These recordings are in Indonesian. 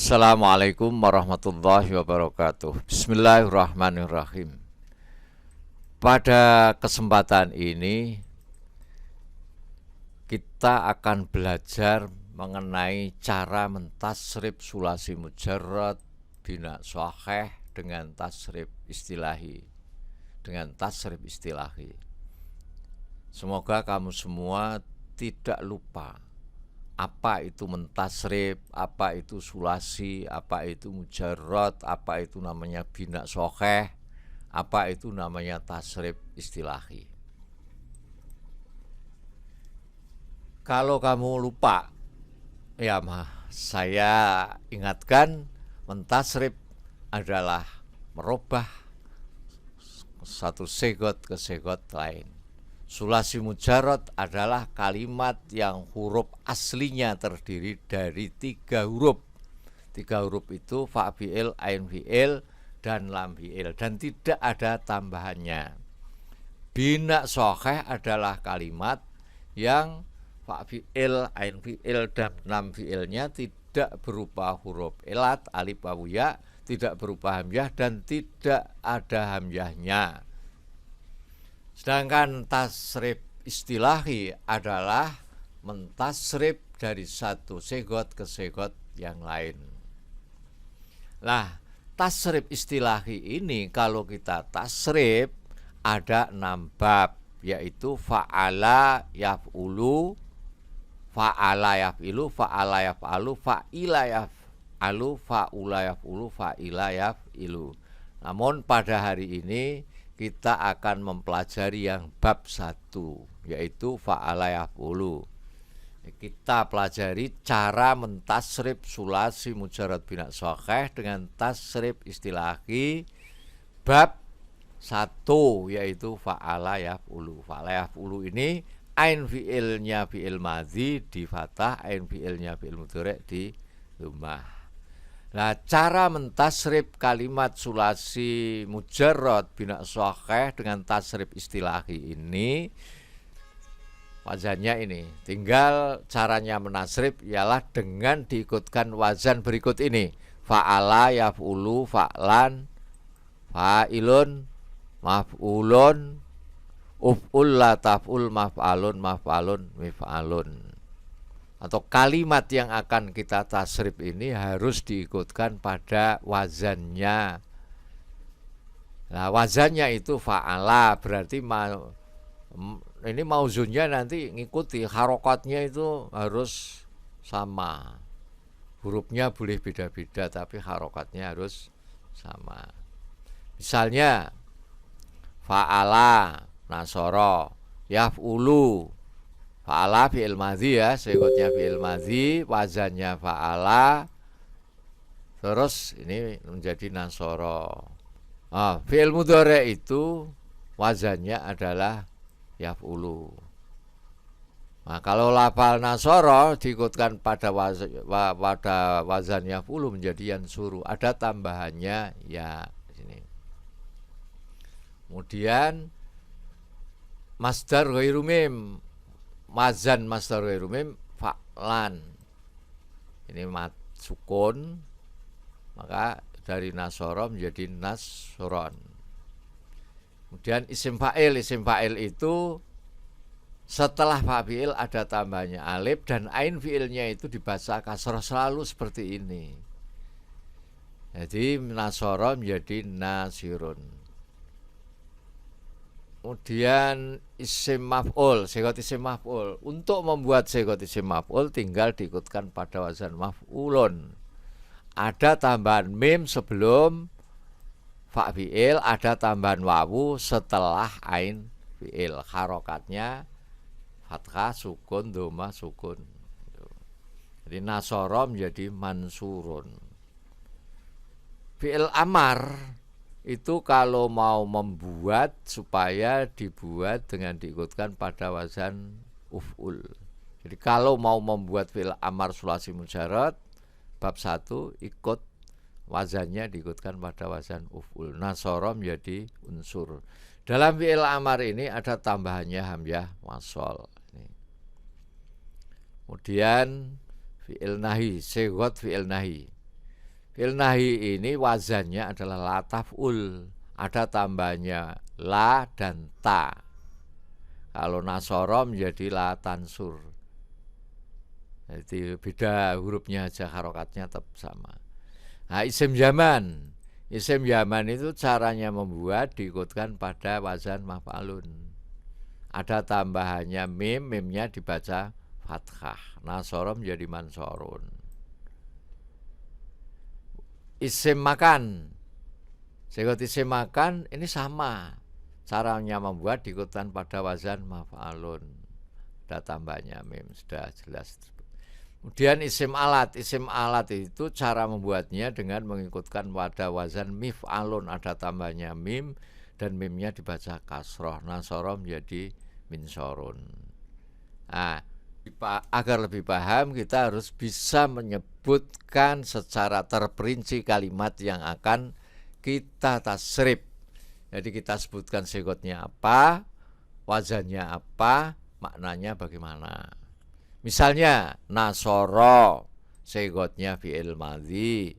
Assalamualaikum warahmatullahi wabarakatuh. Bismillahirrahmanirrahim. Pada kesempatan ini kita akan belajar mengenai cara mentasrif sulasi mujarrad bina shahih dengan tasrif istilahi. Semoga kamu semua tidak lupa apa itu mentasrif, apa itu sulasi, apa itu mujarrad, apa itu namanya bina shahih, apa itu namanya tasrif istilahi. Kalau kamu lupa, ya saya ingatkan, mentasrif adalah merubah satu segot ke segot lain. Sulasi mujarrad adalah kalimat yang huruf aslinya terdiri dari 3 huruf. 3 huruf itu fa fi'il, ain fi'il, dan lam fi'il, dan tidak ada tambahannya. Bina shahih adalah kalimat yang fa fi'il, ain fi'il, dan lam fi'ilnya tidak berupa huruf elat, alif, wawu, ya, tidak berupa hamzah, dan tidak ada hamzahnya. Sedangkan tasrif istilahi adalah mentasrif dari satu segot ke segot yang lain. Nah, tasrif istilahi ini kalau kita tasrif ada 6 bab, yaitu fa'ala yaf'ulu, fa'ala yaf'ilu, fa'ala yaf'alu, fa'ila yaf'alu, fa'ula yaf'ulu, fa'ila yaf'ilu. Namun pada hari ini kita akan mempelajari yang bab 1, yaitu fa'ala yaf'ulu. Kita pelajari cara mentasrif sulasi mujarrad bina shahih dengan tasrif istilahi bab 1, yaitu fa'ala yaf'ulu. Fa'ala yaf'ulu ini ain fi'ilnya fi'il madhi di fathah, ain fi'ilnya fi'il mudhari' di dhammah. Nah, cara mentasrif kalimat sulasi mujarrad bina shahih dengan tasrif istilahi ini, wazannya ini. Tinggal caranya menasrif ialah dengan diikutkan wazan berikut ini: fa'ala yaf'ulu, fa'lan, fa'ilun, maf'ulun, uf'ul, la taf'ul, maf'alun, maf'alun, mif'alun. Atau kalimat yang akan kita tasrif ini harus diikutkan pada wazannya. Nah, wazannya itu fa'ala, berarti ini mauzunnya nanti ngikuti, harokatnya itu harus sama. Hurufnya boleh beda-beda tapi harokatnya harus sama. Misalnya fa'ala nasoro, yaf'ulu, fa'ala fi'il madhi, ya, segotnya fi'il madhi, wazannya fa'ala, terus ini menjadi nasoro. Fi'il mudhari' itu wazannya adalah yaf'ulu. Nah, kalau lafal nasoro diikutkan pada wazan yaf'ulu menjadi yansuru, ada tambahannya ya di sini. Kemudian masdar ghairu mim, wazan masdar ghairu mim fa'lan, ini sukun, maka dari nasoro menjadi nasron. Kemudian isim fa'il itu setelah fa'il ada tambahnya alif, dan ain fi'ilnya itu dibaca kasroh, selalu seperti ini. Jadi nasoro menjadi nasirun. Kemudian isim maf'ul, segot isim maf'ul. Untuk membuat segot isim maf'ul tinggal diikutkan pada wazan maf'ulun. Ada tambahan mim sebelum fa fi'il, ada tambahan wawu setelah ain fi'il. Harokatnya fathah, sukun, dhamma, sukun. Jadi nasoro menjadi mansurun. Fi'il amar itu kalau mau membuat, supaya dibuat dengan diikutkan pada wazan uf'ul. Jadi kalau mau membuat fi'il amar sulasi mujarrad bab 1, ikut wazannya diikutkan pada wazan uf'ul. Nasoro menjadi unsur. Dalam fi'il amar ini ada tambahannya hamzah wasol. Kemudian fi'il nahi, segot fi'il nahi. Fi'il nahi ini wazannya adalah la taf'ul, ada tambahnya la dan ta. Kalau nasoro menjadi la tansur. Jadi beda hurufnya aja, harokatnya tetap sama. Nah, isim zaman. Isim zaman itu caranya membuat diikutkan pada wazan maf'alun. Ada tambahannya mim, mimnya dibaca fathah. Nasoro menjadi mansorun. Isim makan, segot isim makan ini sama caranya membuat diikutkan pada wazan maf'alun. Ada tambahnya mim, sudah jelas. Kemudian isim alat itu cara membuatnya dengan mengikutkan pada wazan mif'alun, ada tambahnya mim dan mimnya dibaca kasroh. Nasoro menjadi minsorun. Nah, agar lebih paham kita harus bisa menyebutkan secara terperinci kalimat yang akan kita tasrif. Jadi kita sebutkan segotnya apa, wazannya apa, maknanya bagaimana. Misalnya nasoro, segotnya fi'il madhi,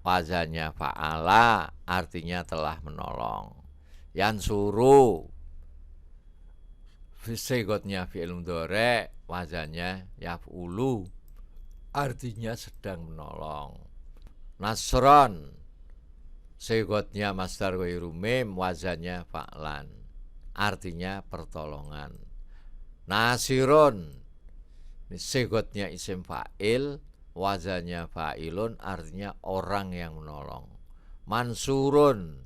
wazannya fa'ala, artinya telah menolong. Yansuru, segotnya fi'il mudhari', wazannya yaf'ulu, artinya sedang menolong. Nasron, segotnya masdar ghairu mim, wazannya fa'lan, artinya pertolongan. Nasirun, segotnya isim fa'il, wazannya fa'ilun, artinya orang yang menolong. Mansurun,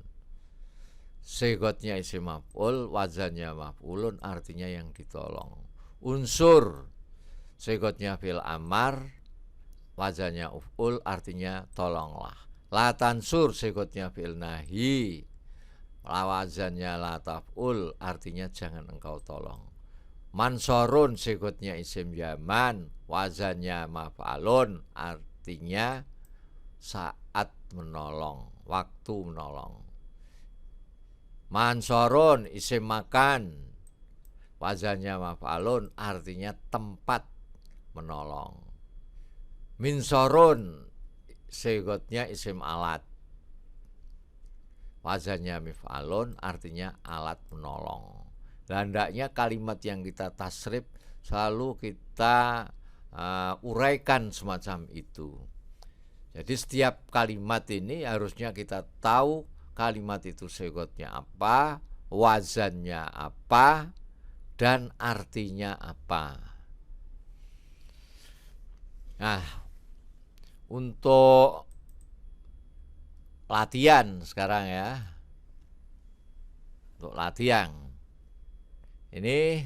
segotnya isim maf'ul, wazannya maf'ulun, artinya yang ditolong. Unsur, segotnya fil amar, wazannya uf'ul, artinya tolonglah. La tansur, segotnya fil nahi, wazannya la taf'ul, artinya jangan engkau tolong. Mansorun, segotnya isim zaman, wazannya maf'alun, artinya saat menolong, waktu menolong. Mansorun, isim makan, wazannya maf'alun, artinya tempat menolong. Minsorun, segotnya isim alat, wazannya mif'alun, artinya alat menolong. Dan hendaknya kalimat yang kita tasrif selalu kita uraikan semacam itu. Jadi setiap kalimat ini harusnya kita tahu kalimat itu segotnya apa, wazannya apa, dan artinya apa. Nah, untuk latihan sekarang ya, untuk latihan ini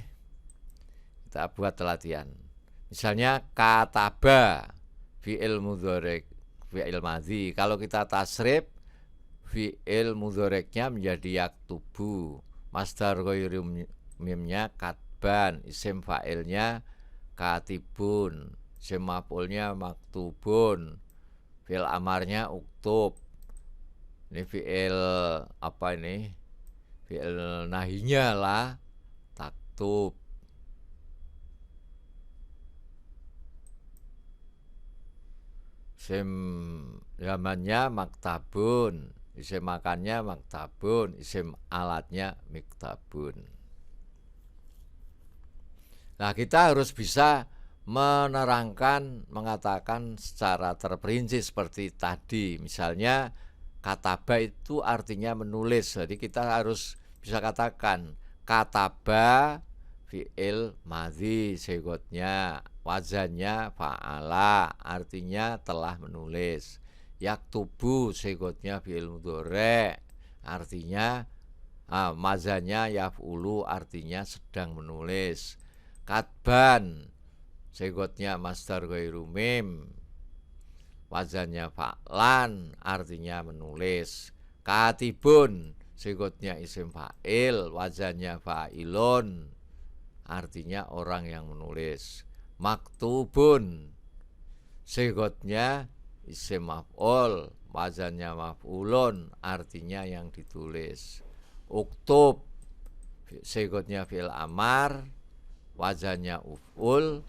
kita buat latihan. Misalnya kataba, fi'il mudhari', fi'il madhi. Kalau kita tasrif, fi'il mudhari'nya menjadi yaktubu, masdar ghairu mimnya katban, isim fa'ilnya katibun, isim maf'ulnya maktubun, fi'il amarnya uktub. Ini fi'il apa ini? Fi'il nahinya lah taktub. Isim zamannya maktabun, isim makannya maktabun, isim alatnya miktabun. Nah, kita harus bisa menerangkan, mengatakan secara terperinci seperti tadi. Misalnya kataba itu artinya menulis. Jadi kita harus bisa katakan kataba fi'il madhi, segotnya wazannya fa'ala, artinya telah menulis. Yaktubu, segotnya fi'il mudhari', artinya mazanya yaf'ulu, artinya sedang menulis. Katban, segotnya masdar ghairu mim, wazannya fa'lan, artinya menulis. Katibun, segotnya isim fa'il, wazannya fa'ilun, artinya orang yang menulis. Maktubun, segotnya isim maf'ul, wazannya maf'ulun, artinya yang ditulis. Uktub, segotnya fi'il amar, wazannya uf'ul,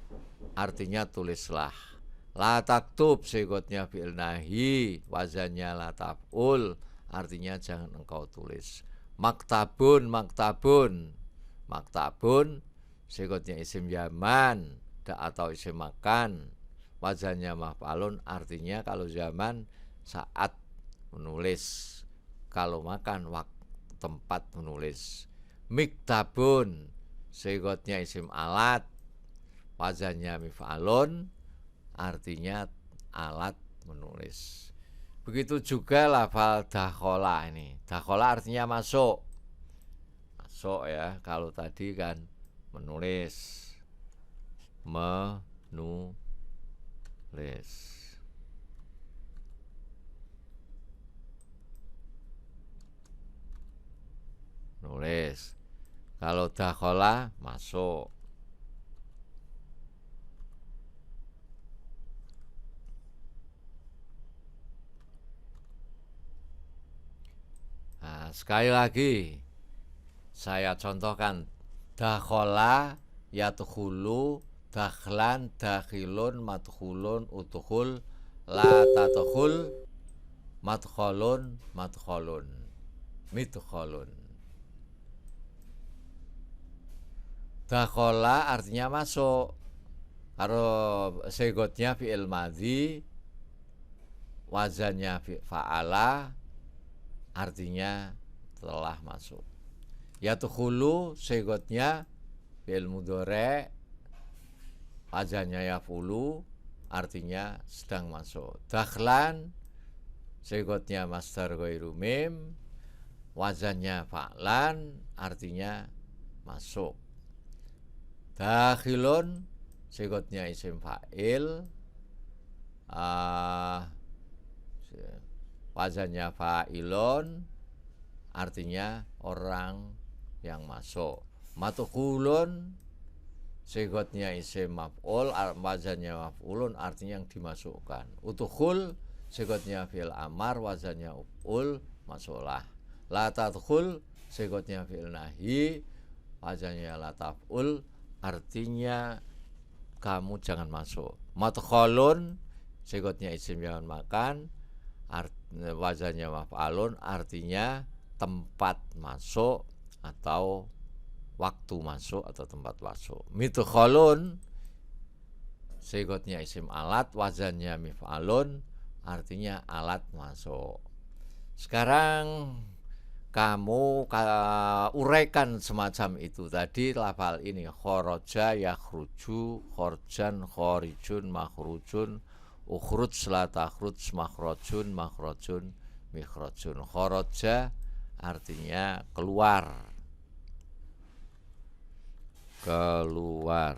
artinya tulislah. La taktub sigotnya fi'il nahi, wazannya la taf'ul, artinya jangan engkau tulis. Maktabun, maktabun, maktabun sigotnya isim zaman atau isim makan, wazannya maf'alun, artinya kalau zaman saat menulis, kalau makan waktu tempat menulis. Miktabun sigotnya isim alat, wazannya mif'alun, artinya alat menulis. Begitu juga lafal dakhola ini. Dakhola artinya masuk. Masuk ya. Kalau tadi kan menulis. Menulis. Nulis. Kalau dakhola masuk. Nah, sekali lagi saya contohkan. Dakhola yadkhulu, dakhlan, dakhilun, madkhulun, udkhul, la tadkhul, madkholun, madkholun, midkholun. Dakhola artinya masuk. Kalau segotnya fi'il madhi, wazannya fa'ala, artinya telah masuk. Yadkhulu segotnya fi'il mudhari', wazannya yaf'ulu, artinya sedang masuk. Dakhlan segotnya masdar ghairu mim, wazannya fa'lan, artinya masuk. Dakhilun segotnya isim fa'il, wazannya fa'ilun, artinya orang yang masuk. Madkhulun segotnya isim maf'ul, wazannya maf'ulun, artinya yang dimasukkan. Udkhul segotnya fi'il amar, wazannya uf'ul, masuklah. La tadkhul segotnya fi'il nahi, wazannya la taf'ul, artinya kamu jangan masuk. Madkholun segotnya isim jangan makan, wazannya maf'alun, artinya tempat masuk atau waktu masuk atau tempat masuk. Midkholun segotnya isim alat, wazannya mif'alun, artinya alat masuk. Sekarang kamu uraikan semacam itu tadi lafal ini. Khoroja yakhruju, khorjan, khorijun, makhrujun, ukhruj, la takhruj, makhrujun, makhrujun, mikhrujun. Khoroja artinya keluar. Keluar.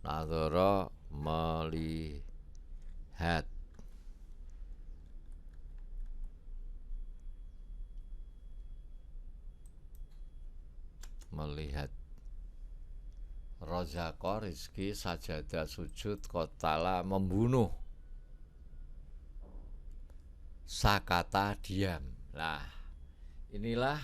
Nadhara melihat. Melihat. Rozaqo rizki, sajadah sujud, qotala membunuh, sakata diam. Nah, inilah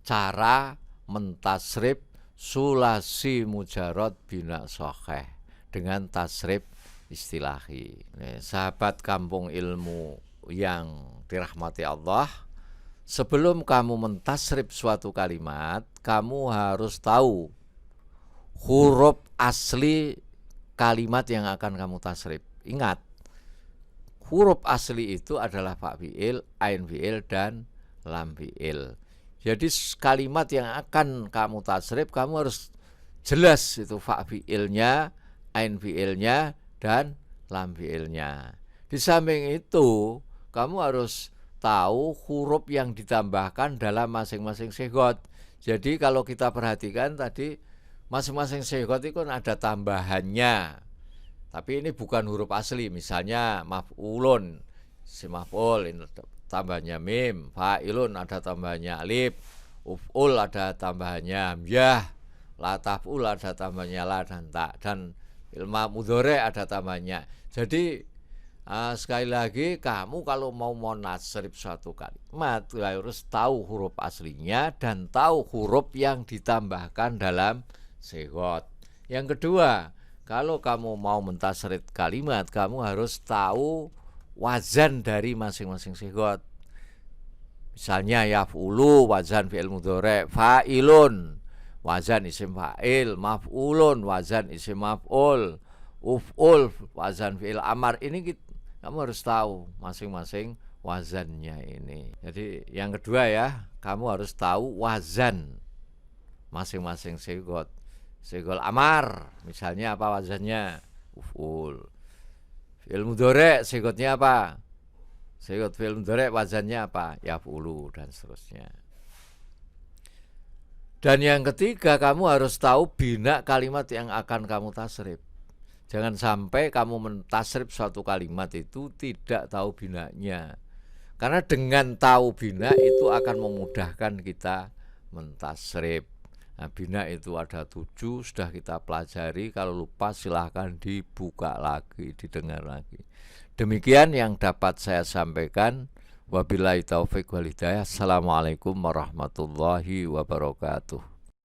cara mentasrif sulasi mujarad bina sokheh dengan tasrif istilahi. Sahabat kampung ilmu yang dirahmati Allah, sebelum kamu mentasrif suatu kalimat, kamu harus tahu huruf asli kalimat yang akan kamu tasrif. Ingat, huruf asli itu adalah fa fi'il, ain fi'il, dan lam fi'il. Jadi kalimat yang akan kamu tasrif, kamu harus jelas itu fa fi'ilnya, ain fi'ilnya, dan lam fi'ilnya. Di samping itu, kamu harus tahu huruf yang ditambahkan dalam masing-masing sigot. Jadi kalau kita perhatikan tadi, masing-masing sigot itu kan ada tambahannya. Tapi ini bukan huruf asli. Misalnya maf'ulun, si maf'ul ini tambahnya mim, fa'ilun ada tambahnya alif, uf'ul ada tambahnya hamzah, la taf'ul ada tambahnya la dan ta, dan ilma mudhari ada tambahnya. Jadi sekali lagi, kamu kalau mau nasrif suatu kalimat harus tahu huruf aslinya dan tahu huruf yang ditambahkan dalam sigot. Yang kedua, kalau kamu mau mentasrif kalimat, kamu harus tahu wazan dari masing-masing sigot. Misalnya yaf'ulu wazan fi'il mudhari', fa'ilun wazan isim fa'il, maf'ulun wazan isim maf'ul, uf'ul wazan fi'il amar. Ini kamu harus tahu masing-masing wazannya ini. Jadi yang kedua ya, kamu harus tahu wazan masing-masing sigot. Sigol amar misalnya apa wazannya? Uf'ul. Fi'il mudhari' sigotnya apa? Sigot fi'il mudhari' wazannya apa? Yaf'ulu dan seterusnya. Dan yang ketiga, kamu harus tahu bina kalimat yang akan kamu tasrif. Jangan sampai kamu mentasrif suatu kalimat itu tidak tahu binanya. Karena dengan tahu bina itu akan memudahkan kita mentasrif. Nah, bina itu ada 7, sudah kita pelajari. Kalau lupa silahkan dibuka lagi, didengar lagi. Demikian yang dapat saya sampaikan. Wabillahi taufik wal hidayah. Assalamualaikum warahmatullahi wabarakatuh.